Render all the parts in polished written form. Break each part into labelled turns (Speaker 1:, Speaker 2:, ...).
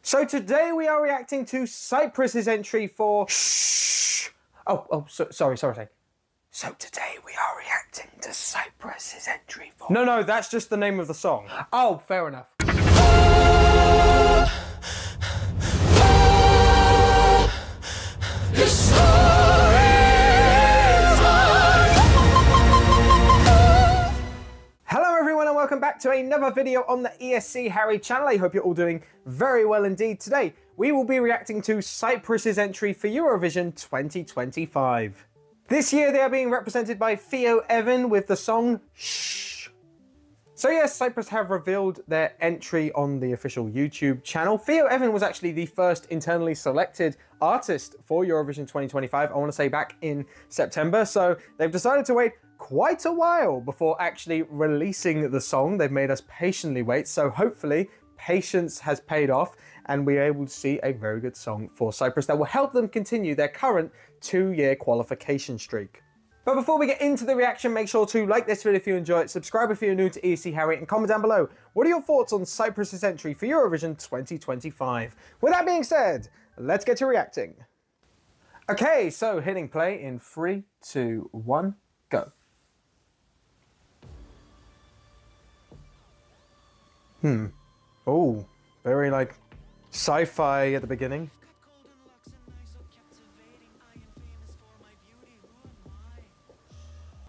Speaker 1: So today we are reacting to Cyprus's entry for Shh. Sorry. So today we are reacting to Cyprus's entry for... No, that's just the name of the song.
Speaker 2: Oh, fair enough.
Speaker 1: Hello everyone and welcome back to another video on the ESC Harry channel. I hope you're all doing very well indeed. Today we will be reacting to Cyprus's entry for Eurovision 2025. This year they are being represented by Theo Evan with the song Shh. So yes, Cyprus have revealed their entry on the official YouTube channel. Theo Evan was actually the first internally selected artist for Eurovision 2025, I want to say back in September. So they've decided to wait quite a while before actually releasing the song. They've made us patiently wait, so hopefully patience has paid off and we're able to see a very good song for Cyprus that will help them continue their current 2-year qualification streak. But before we get into the reaction, make sure to like this video if you enjoy it, subscribe if you're new to ESC Harry, and comment down below what are your thoughts on Cyprus's entry for Eurovision 2025. With that being said, let's get to reacting. Okay, so hitting play in 3, 2, 1, go. Oh, very like sci-fi at the beginning.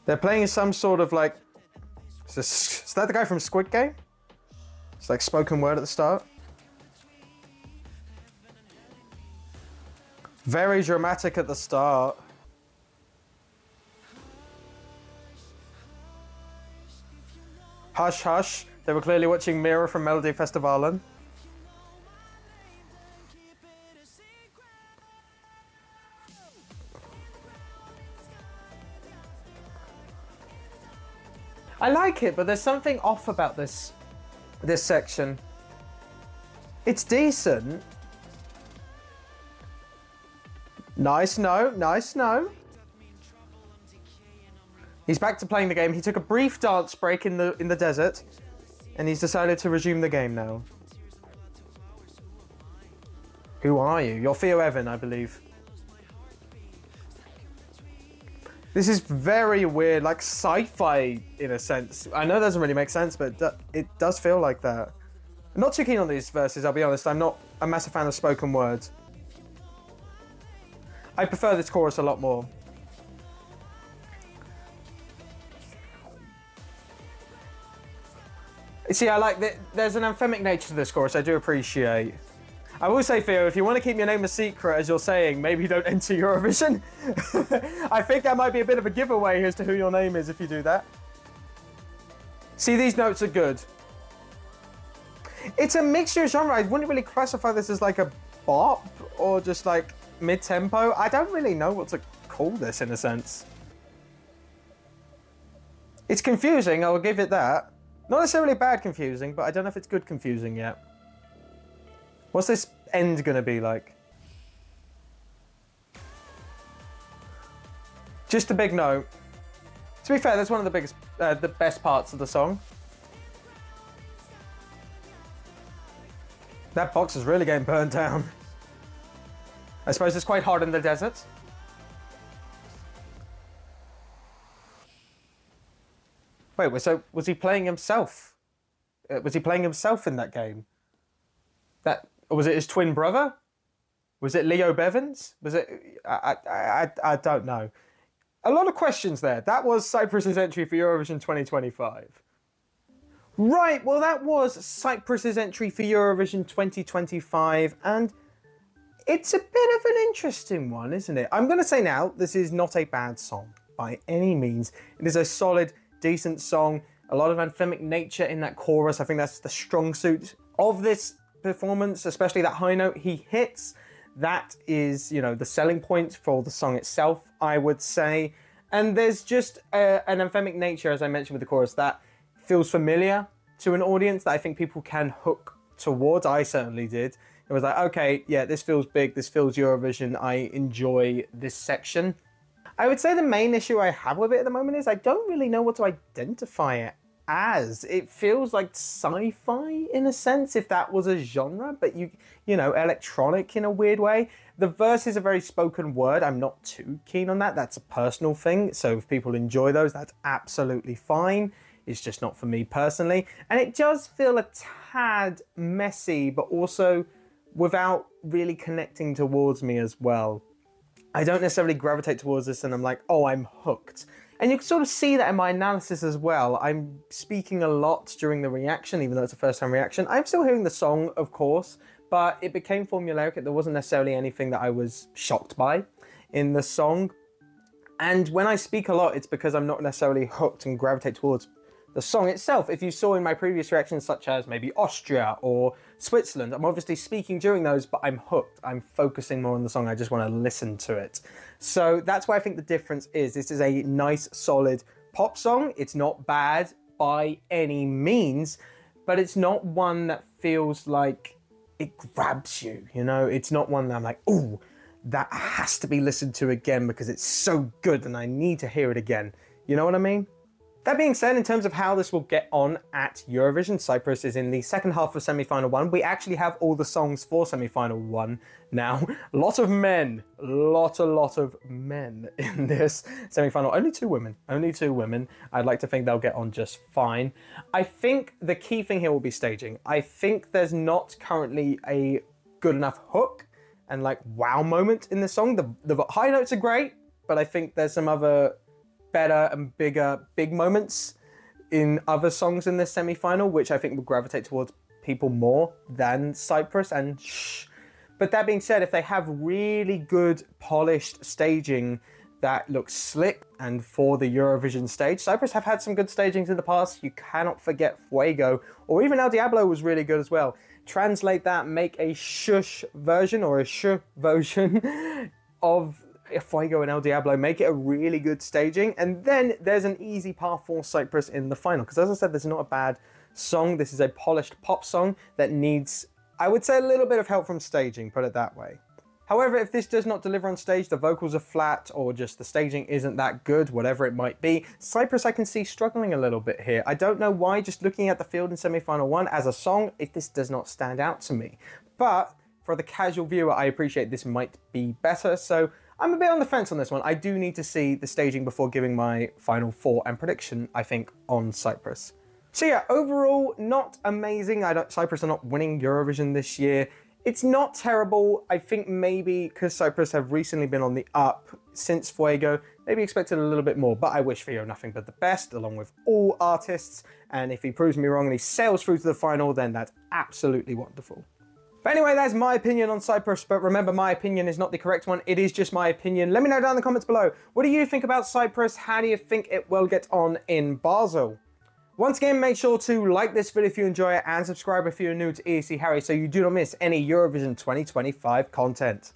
Speaker 1: They're playing some sort of like, is that the guy from Squid Game? It's like spoken word at the start. Very dramatic at the start. Hush Hush. They were clearly watching Mira from Melodifestivalen. I like it, but there's something off about this section. It's decent. Nice no. He's back to playing the game. He took a brief dance break in the desert, and he's decided to resume the game now. Who are you? You're Theo Evan, I believe. This is very weird, like sci-fi in a sense. I know it doesn't really make sense, but it does feel like that. I'm not too keen on these verses, I'll be honest. I'm not a massive fan of spoken words. I prefer this chorus a lot more. See, I like that there's an anthemic nature to this chorus I do appreciate. I will say, Theo, if you want to keep your name a secret, as you're saying, maybe don't enter Eurovision. I think that might be a bit of a giveaway as to who your name is if you do that. See, these notes are good. It's a mixture of genre. I wouldn't really classify this as like a bop or just like mid-tempo. I don't really know what to call this in a sense. It's confusing, I will give it that. Not necessarily bad confusing, but I don't know if it's good confusing yet. What's this end gonna be like? Just a big note. To be fair, that's one of the best parts of the song. That box is really getting burnt down. I suppose it's quite hot in the desert. Wait, so was he playing himself? Was he playing himself in that game? Or was it his twin brother? Was it Leo Bevins? Was it? I don't know. A lot of questions there. That was Cyprus's entry for Eurovision 2025. Right, well that was Cyprus's entry for Eurovision 2025, and it's a bit of an interesting one, isn't it? I'm going to say now, this is not a bad song by any means. It is a solid, decent song. A lot of anthemic nature in that chorus. I think that's the strong suit of this performance, especially that high note he hits. That is, you know, the selling point for the song itself, I would say. And there's just an anthemic nature, as I mentioned with the chorus, that feels familiar to an audience that I think people can hook towards. I certainly did. It was like, okay, yeah, this feels big, this feels Eurovision, I enjoy this section. I would say the main issue I have with it at the moment is I don't really know what to identify it as. It feels like sci-fi in a sense, if that was a genre, but you know, electronic in a weird way. The verses are very spoken word. I'm not too keen on that. That's a personal thing. So if people enjoy those, that's absolutely fine. It's just not for me personally. And it does feel a tad messy, but also without really connecting towards me as well. I don't necessarily gravitate towards this and I'm like, oh, I'm hooked. And you can sort of see that in my analysis as well. I'm speaking a lot during the reaction, even though it's a first-time reaction. I'm still hearing the song, of course, but it became formulaic. There wasn't necessarily anything that I was shocked by in the song. And when I speak a lot, it's because I'm not necessarily hooked and gravitate towards the song itself. If you saw in my previous reactions, such as maybe Austria or Switzerland, I'm obviously speaking during those, but I'm hooked. I'm focusing more on the song. I just want to listen to it. So that's why I think the difference is this is a nice, solid pop song. It's not bad by any means, but it's not one that feels like it grabs you, you know? It's not one that I'm like, ooh, that has to be listened to again because it's so good and I need to hear it again. You know what I mean? That being said, in terms of how this will get on at Eurovision, Cyprus is in the second half of semi-final 1. We actually have all the songs for semi-final 1 now. A lot of men, a lot of men in this semi-final. Only two women, only two women. I'd like to think they'll get on just fine. I think the key thing here will be staging. I think there's not currently a good enough hook and like wow moment in the song. The high notes are great, but I think there's some other better and big moments in other songs in this semi-final, which I think will gravitate towards people more than Cyprus and Shh. But that being said, if they have really good polished staging that looks slick and for the Eurovision stage, Cyprus have had some good stagings in the past. You cannot forget Fuego, or even El Diablo was really good as well. Translate that, make a shush version or a sh version of Fuego and El Diablo, make it a really good staging, and then there's an easy path for Cyprus in the final. Because as I said, this is not a bad song. This is a polished pop song that needs, I would say, a little bit of help from staging, put it that way. However, if this does not deliver on stage, the vocals are flat, or just the staging isn't that good, whatever it might be, Cyprus I can see struggling a little bit here. I don't know why, just looking at the field in semi-final 1 as a song, this does not stand out to me. But for the casual viewer, I appreciate this might be better, so I'm a bit on the fence on this one. I do need to see the staging before giving my final thought and prediction, I think, on Cyprus. So yeah, overall, not amazing. Cyprus are not winning Eurovision this year. It's not terrible. I think maybe because Cyprus have recently been on the up since Fuego, maybe expected a little bit more, but I wish Theo nothing but the best, along with all artists. And if he proves me wrong and he sails through to the final, then that's absolutely wonderful. But anyway, that's my opinion on Cyprus, but remember, my opinion is not the correct one. It is just my opinion. Let me know down in the comments below. What do you think about Cyprus? How do you think it will get on in Basel? Once again, make sure to like this video if you enjoy it and subscribe if you're new to ESC Harry so you do not miss any Eurovision 2025 content.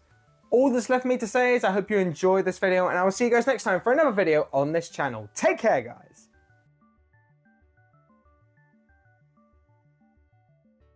Speaker 1: All that's left for me to say is I hope you enjoyed this video and I will see you guys next time for another video on this channel. Take care, guys.